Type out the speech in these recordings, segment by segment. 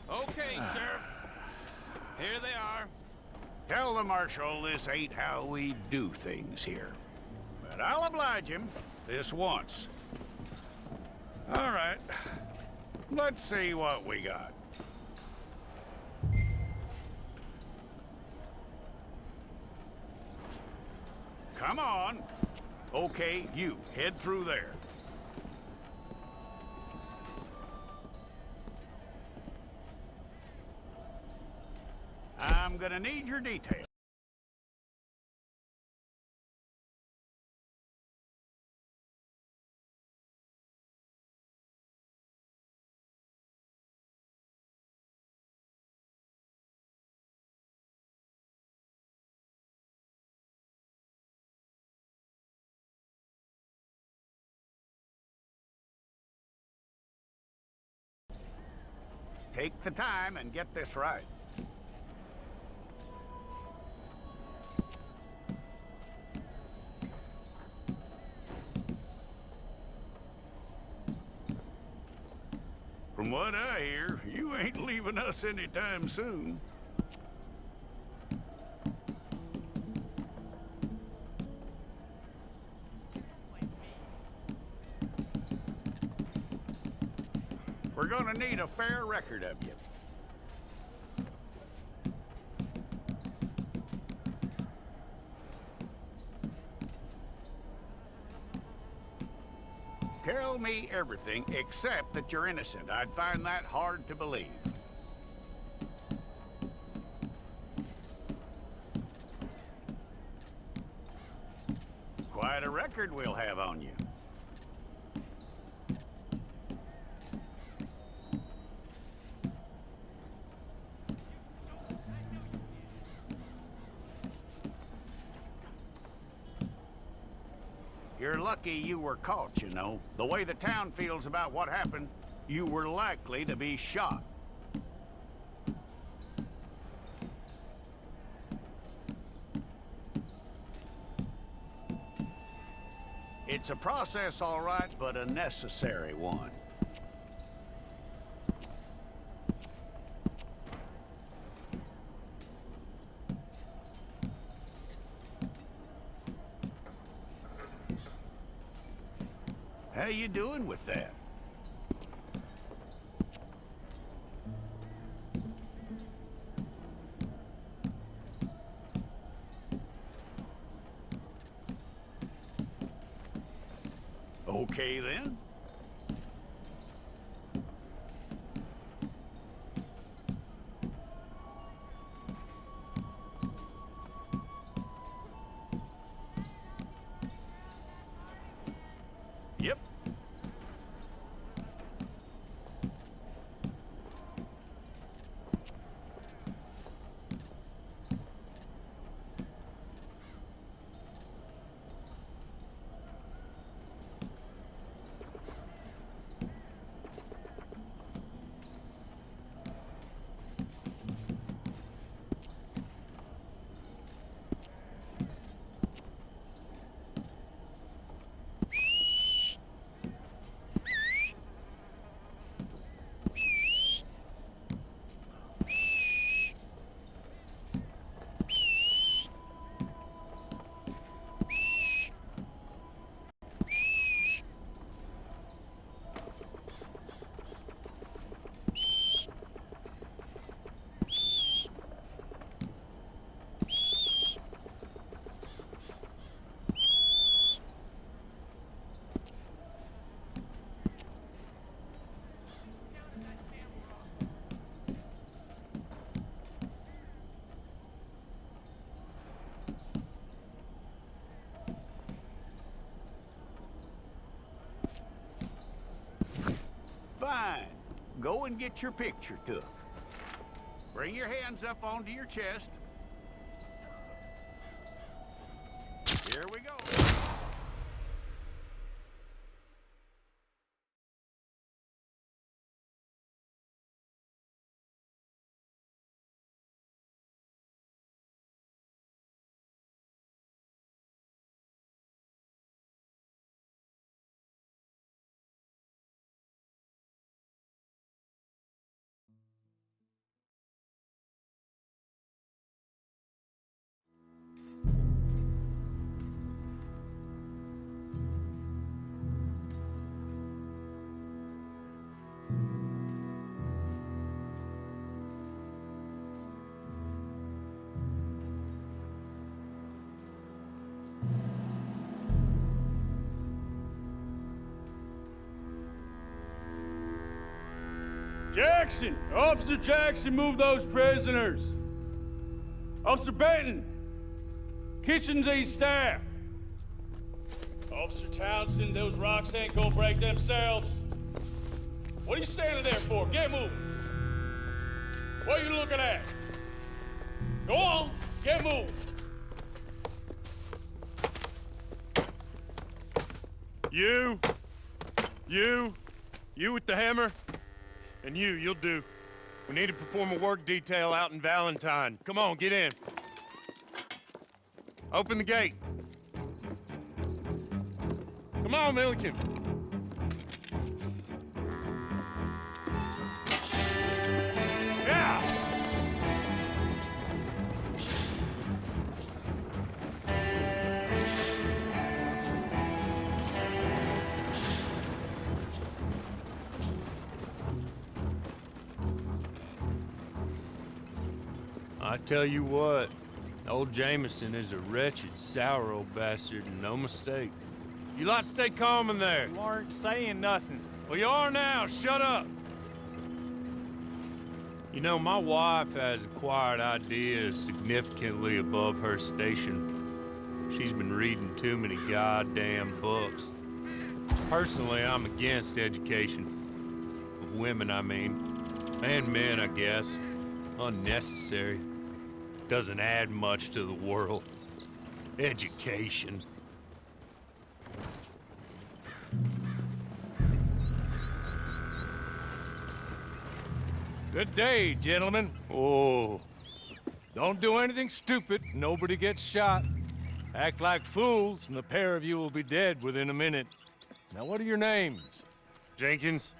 Okay, Sheriff. Here they are. Tell the Marshal this ain't how we do things here. But I'll oblige him this once. All right. Let's see what we got. Come on. Okay, you, head through there. I'm gonna need your details. Take the time and get this right. From what I hear, you ain't leaving us anytime soon. We're gonna need a fair record of you. Tell me everything except that you're innocent. I'd find that hard to believe. Quite a record we'll have on you. You're lucky you were caught, you know. The way the town feels about what happened, you were likely to be shot. It's a process, all right, but a necessary one. How you doing with that? Okay, then. Yep. Fine. Go and get your picture took. Bring your hands up onto your chest. Here we go. Jackson! Officer Jackson, move those prisoners! Officer Benton! Kitchens aid staff! Officer Townsend, those rocks ain't gonna break themselves. What are you standing there for? Get moving! What are you looking at? Go on, get moving! You with the hammer? And you'll do. We need to perform a work detail out in Valentine. Come on, get in. Open the gate. Come on, Milliken. Yeah! I tell you what, old Jameson is a wretched, sour old bastard, and no mistake. You lot stay calm in there. You aren't saying nothing. Well, you are now. Shut up. You know, my wife has acquired ideas significantly above her station. She's been reading too many goddamn books. Personally, I'm against education. Of women, I mean. And men, I guess. Unnecessary. Doesn't add much to the world. Education. Good day, gentlemen. Oh, Don't do anything stupid. Nobody gets shot. Act like fools, and the pair of you will be dead within a minute. Now, what are your names? Jenkins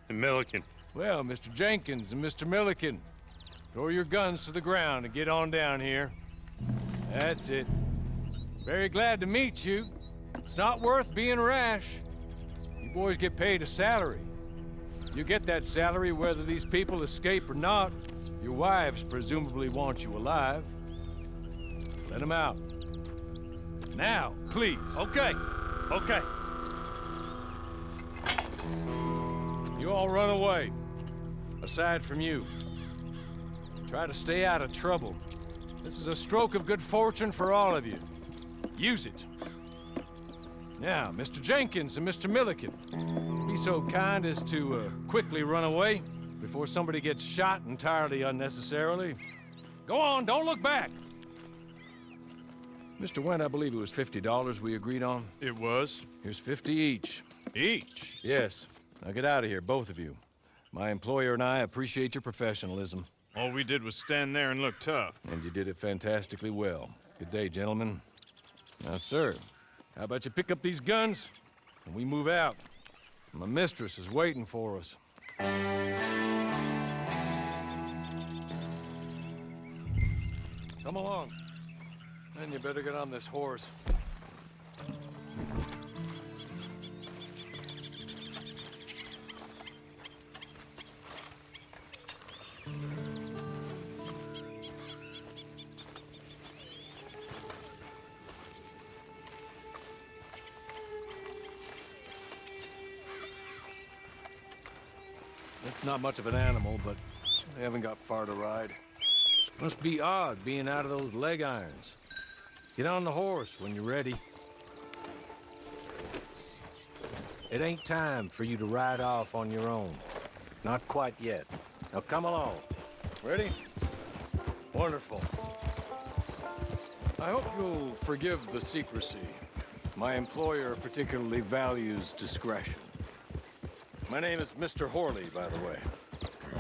and Milliken. Well, Mr. Jenkins and Mr. Milliken, throw your guns to the ground and get on down here. That's it. Very glad to meet you. It's not worth being rash. You boys get paid a salary. You get that salary whether these people escape or not. Your wives presumably want you alive. Let them out. Now, please. Okay. You all run away. Aside from you. Try to stay out of trouble. This is a stroke of good fortune for all of you. Use it. Now, Mr. Jenkins and Mr. Milliken, be so kind as to quickly run away before somebody gets shot entirely unnecessarily. Go on, don't look back. Mr. Wendt, I believe it was $50 we agreed on. It was. Here's 50 each. Each? Yes. Now get out of here, both of you. My employer and I appreciate your professionalism. All we did was stand there and look tough. And you did it fantastically well. Good day, gentlemen. Now, sir, how about you pick up these guns and we move out? My mistress is waiting for us. Come along. Then you better get on this horse. It's not much of an animal, but they haven't got far to ride. Must be odd being out of those leg irons. Get on the horse when you're ready. It ain't time for you to ride off on your own. Not quite yet. Now come along. Ready? Wonderful. I hope you'll forgive the secrecy. My employer particularly values discretion. My name is Mr. Horley, by the way.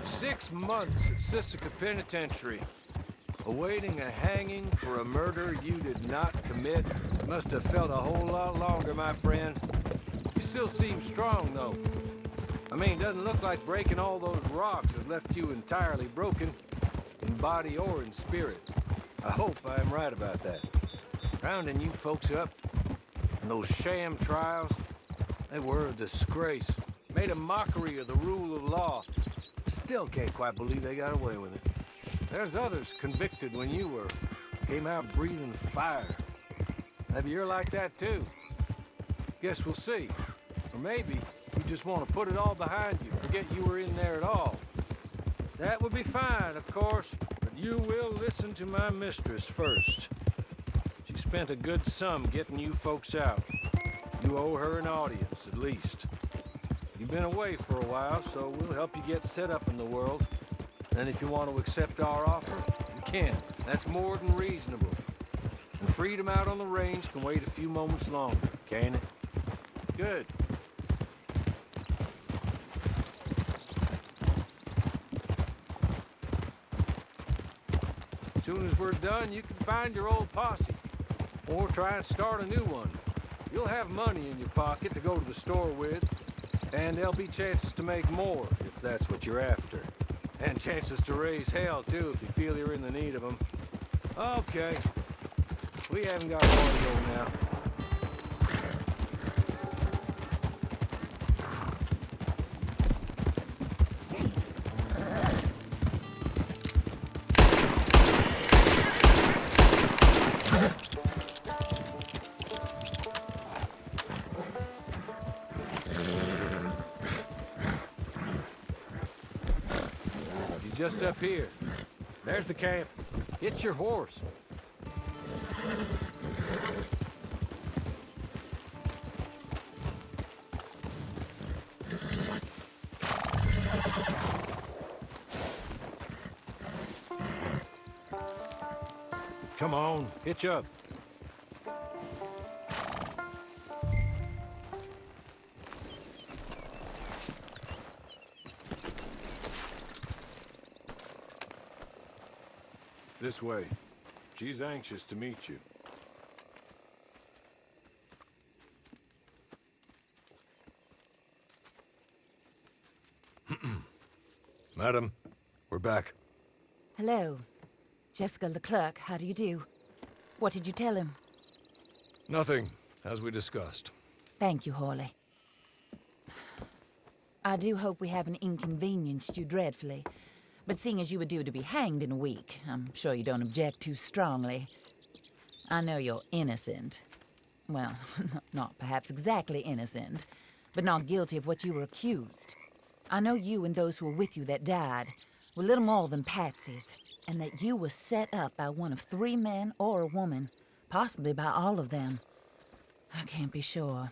6 months at Sisika Penitentiary. Awaiting a hanging for a murder you did not commit. Must have felt a whole lot longer, my friend. You still seem strong, though. I mean, doesn't look like breaking all those rocks has left you entirely broken, in body or in spirit. I hope I'm right about that. Rounding you folks up, and those sham trials, they were a disgrace. Made a mockery of the rule of law. Still can't quite believe they got away with it. There's others convicted when you were. Came out breathing fire. Maybe you're like that too. Guess we'll see. Or maybe you just want to put it all behind you, forget you were in there at all. That would be fine, of course, but you will listen to my mistress first. She spent a good sum getting you folks out. You owe her an audience, at least. You've been away for a while, so we'll help you get set up in the world. And if you want to accept our offer, you can. That's more than reasonable. And freedom out on the range can wait a few moments longer, can't it? Good. As soon as we're done, you can find your old posse. Or try and start a new one. You'll have money in your pocket to go to the store with. And there'll be chances to make more, if that's what you're after. And chances to raise hell, too, if you feel you're in the need of them. Okay. We haven't got far to go now. You're just up here. There's the camp. Get your horse. Come on, hitch up. This way. She's anxious to meet you. Madam, we're back. Hello. Jessica Leclerc, how do you do? What did you tell him? Nothing, as we discussed. Thank you, Hawley. I do hope we haven't inconvenienced you dreadfully. But seeing as you were due to be hanged in a week, I'm sure you don't object too strongly. I know you're innocent. Well, not perhaps exactly innocent, but not guilty of what you were accused. I know you and those who were with you that died were little more than patsies, and that you were set up by one of 3 men or a woman, possibly by all of them. I can't be sure,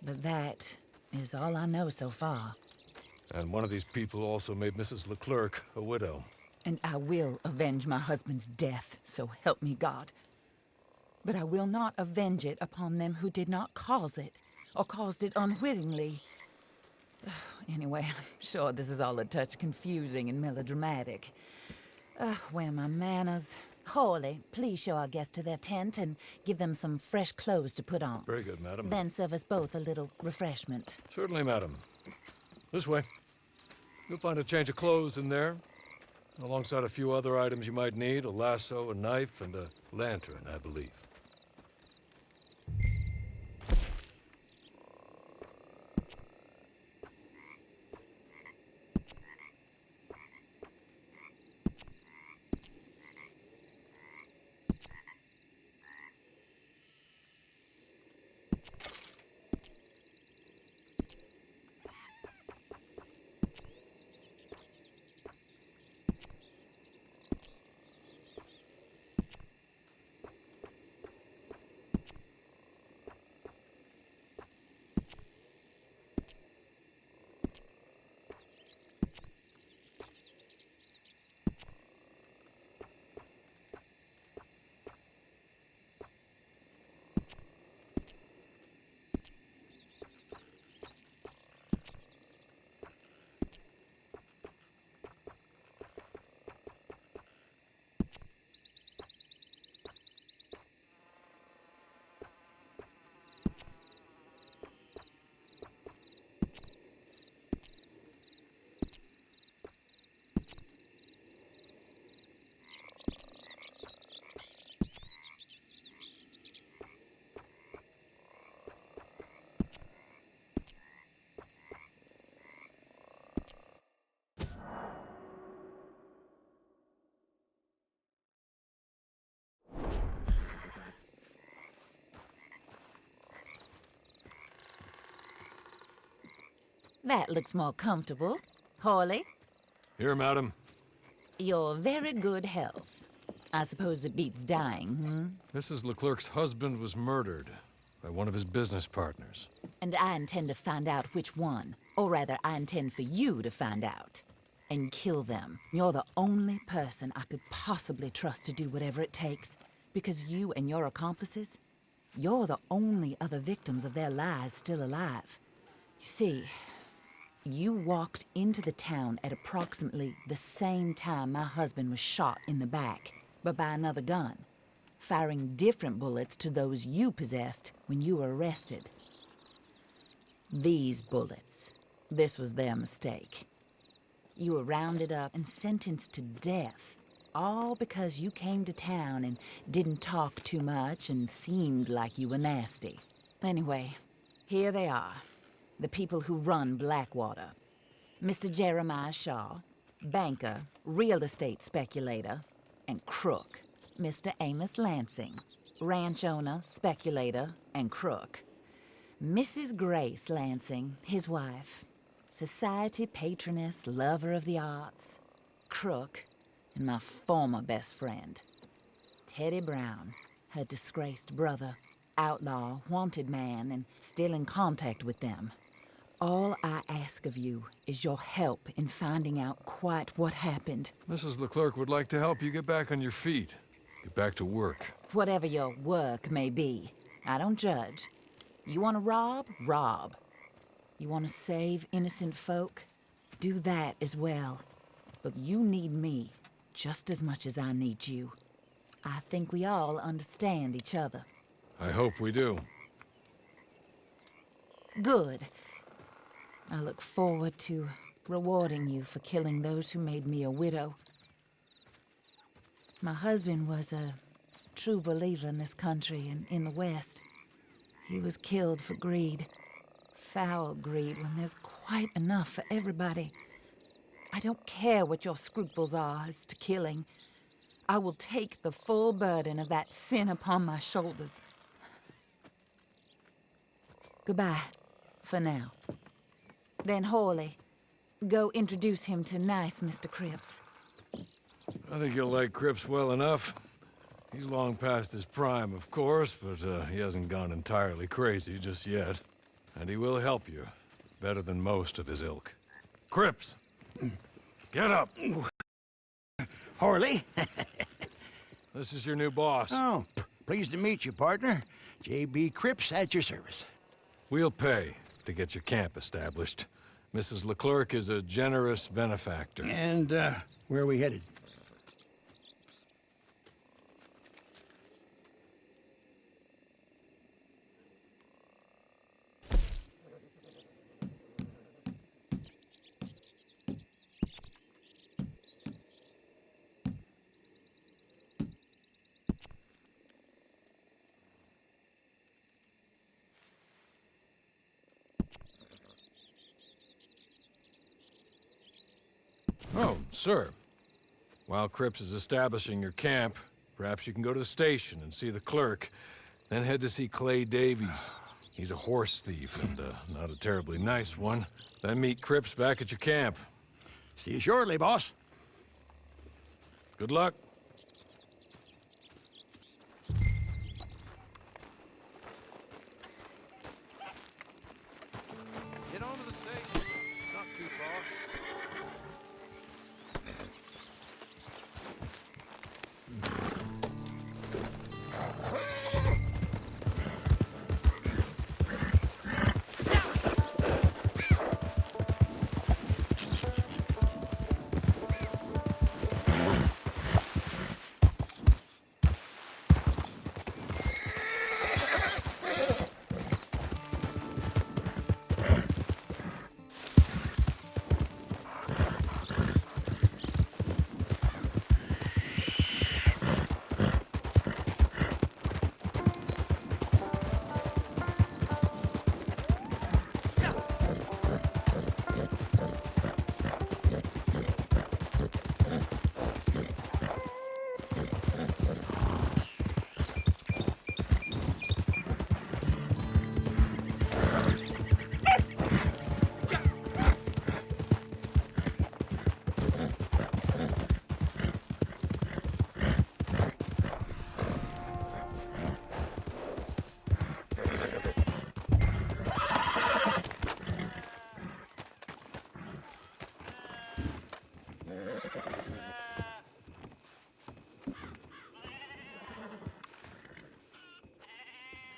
but that is all I know so far. And one of these people also made Mrs. Leclerc a widow. And I will avenge my husband's death, so help me God. But I will not avenge it upon them who did not cause it, or caused it unwittingly. Anyway, I'm sure this is all a touch confusing and melodramatic. Where are my manners? Hawley, please show our guests to their tent and give them some fresh clothes to put on. Very good, madam. Then serve us both a little refreshment. Certainly, madam. This way. You'll find a change of clothes in there, alongside a few other items you might need, a lasso, a knife, and a lantern, I believe. That looks more comfortable. Hawley? Here, madam. Your very good health. I suppose it beats dying, hmm? Mrs. Leclerc's husband was murdered by one of his business partners. And I intend to find out which one. Or rather, I intend for you to find out. And kill them. You're the only person I could possibly trust to do whatever it takes. Because you and your accomplices, you're the only other victims of their lies still alive. You see, you walked into the town at approximately the same time my husband was shot in the back, but by another gun, firing different bullets to those you possessed when you were arrested. These bullets, this was their mistake. You were rounded up and sentenced to death, all because you came to town and didn't talk too much and seemed like you were nasty. Anyway, here they are, the people who run Blackwater. Mr. Jeremiah Shaw, banker, real estate speculator, and crook. Mr. Amos Lansing, ranch owner, speculator, and crook. Mrs. Grace Lansing, his wife, society patroness, lover of the arts, crook, and my former best friend. Teddy Brown, her disgraced brother, outlaw, wanted man, and still in contact with them. All I ask of you is your help in finding out quite what happened. Mrs. Leclerc would like to help you get back on your feet. Get back to work. Whatever your work may be, I don't judge. You want to rob? Rob. You want to save innocent folk? Do that as well. But you need me just as much as I need you. I think we all understand each other. I hope we do. Good. I look forward to rewarding you for killing those who made me a widow. My husband was a true believer in this country and in the West. He was killed for greed. Foul greed when there's quite enough for everybody. I don't care what your scruples are as to killing. I will take the full burden of that sin upon my shoulders. Goodbye, for now. Then, Hawley, go introduce him to nice Mr. Cripps. I think you'll like Cripps well enough. He's long past his prime, of course, but he hasn't gone entirely crazy just yet. And he will help you, better than most of his ilk. Cripps, get up. Hawley? This is your new boss. Oh, pleased to meet you, partner. J.B. Cripps at your service. We'll pay to get your camp established. Mrs. Leclerc is a generous benefactor. And, where are we headed? Oh, sir. While Cripps is establishing your camp, perhaps you can go to the station and see the clerk, then head to see Clay Davies. He's a horse thief, and not a terribly nice one. Then meet Cripps back at your camp. See you shortly, boss. Good luck. Get on to the station. Not too far.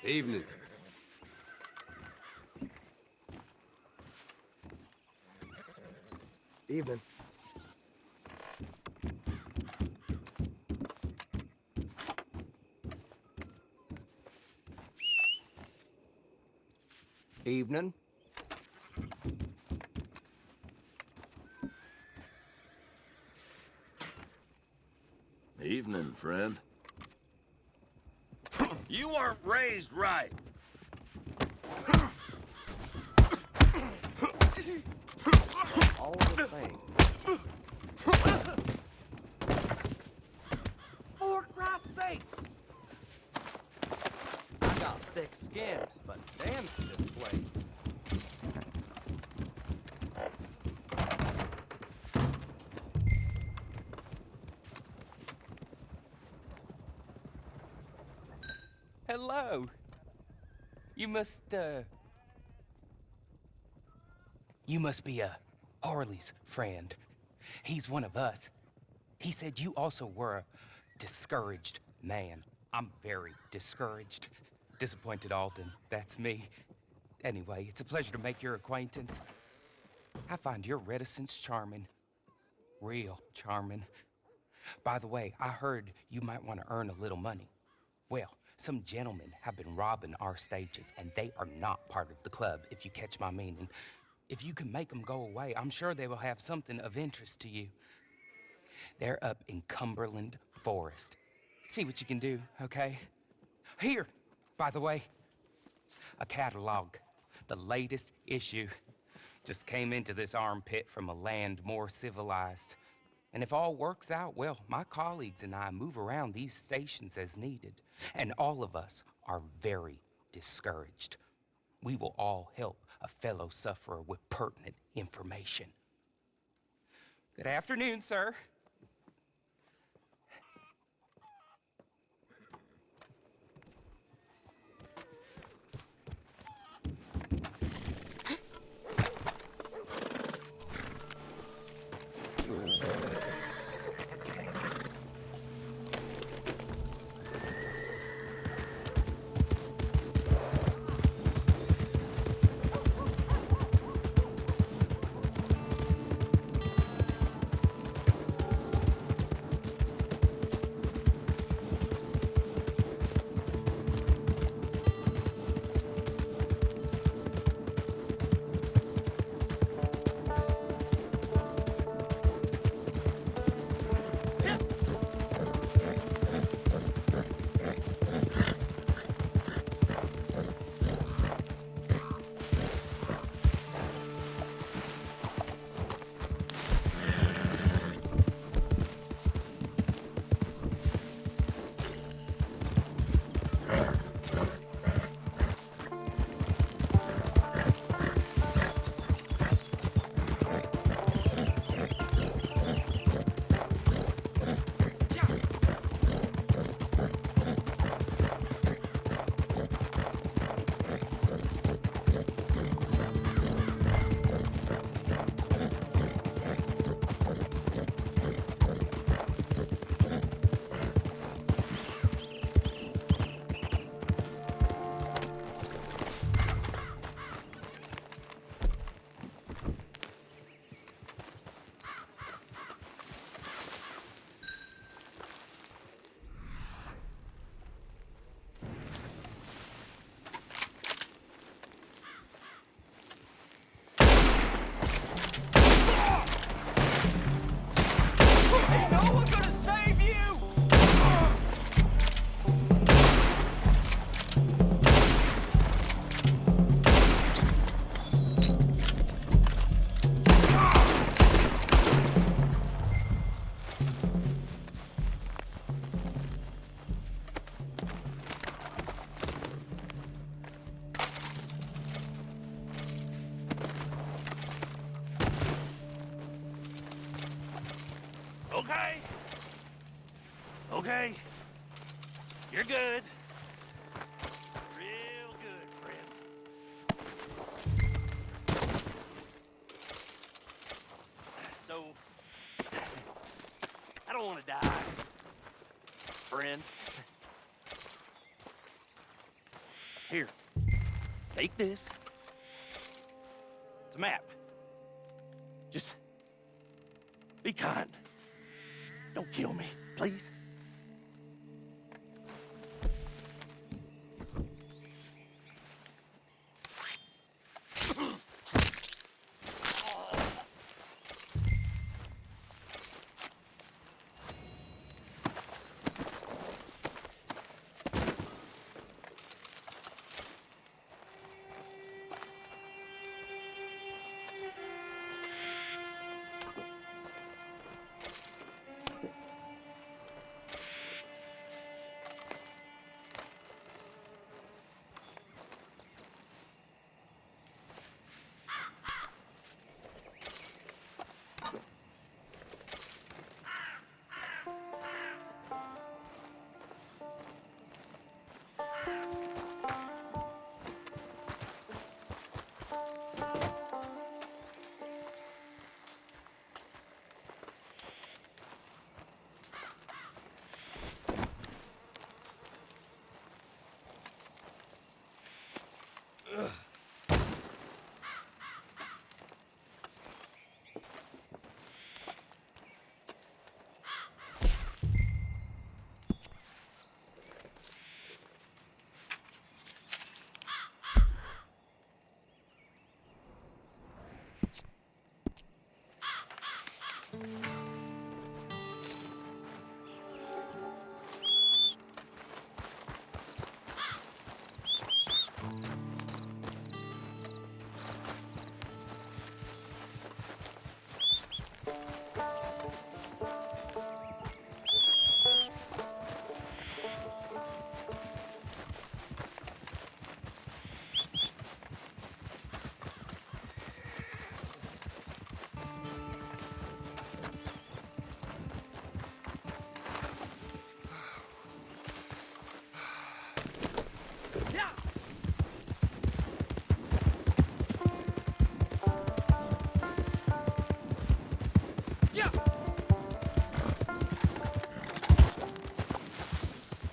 Evening. Evening. Evening. Evening, friend. You weren't raised right. All the things. For Christ's sake! I got thick skin, but damn this place. Hello. You must be Harley's friend. He's one of us. He said you also were a discouraged man. I'm very discouraged. Disappointed Alden, that's me. Anyway, it's a pleasure to make your acquaintance. I find your reticence charming. Real charming. By the way, I heard you might want to earn a little money. Well, some gentlemen have been robbing our stages, and they are not part of the club, if you catch my meaning. If you can make them go away, I'm sure they will have something of interest to you. They're up in Cumberland Forest. See what you can do, okay? Here, by the way, a catalog. The latest issue. Just came into this armpit from a land more civilized. And if all works out, well, my colleagues and I move around these stations as needed. And all of us are very discouraged. We will all help a fellow sufferer with pertinent information. Good afternoon, sir. Okay. Okay. You're good. Real good, friend. So, I don't want to die, friend. Here. Take this. It's a map. Just be kind. Don't kill me, please.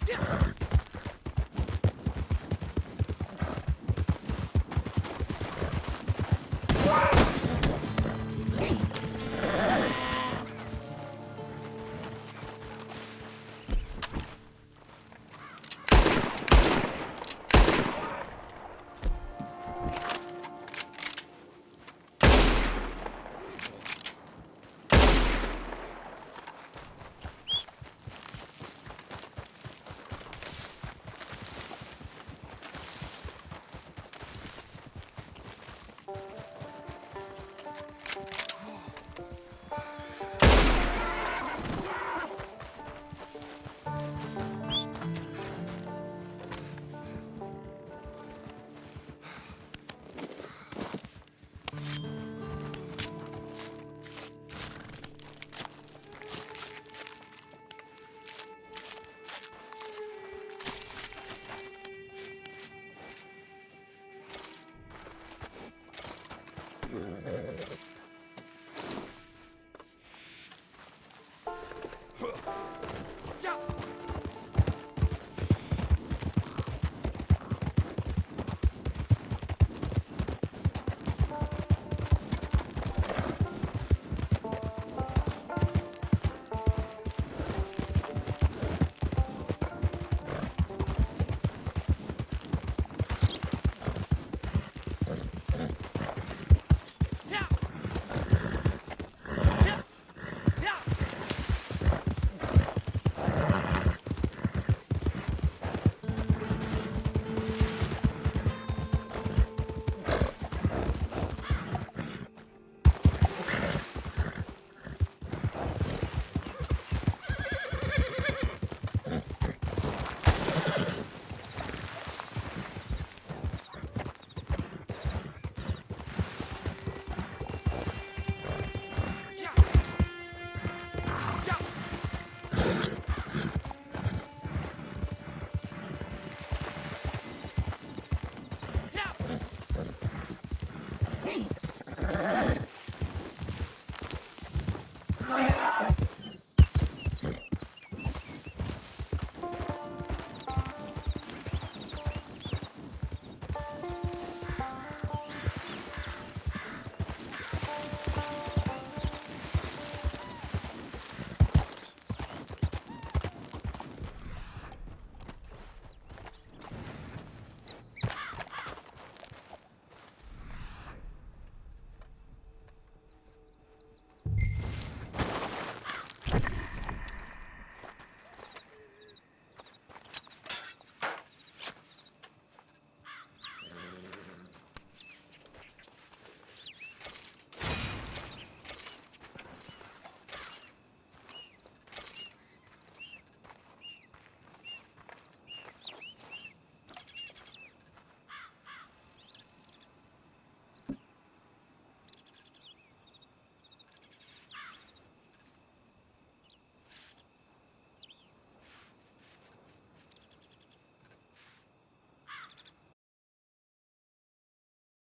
Yeah!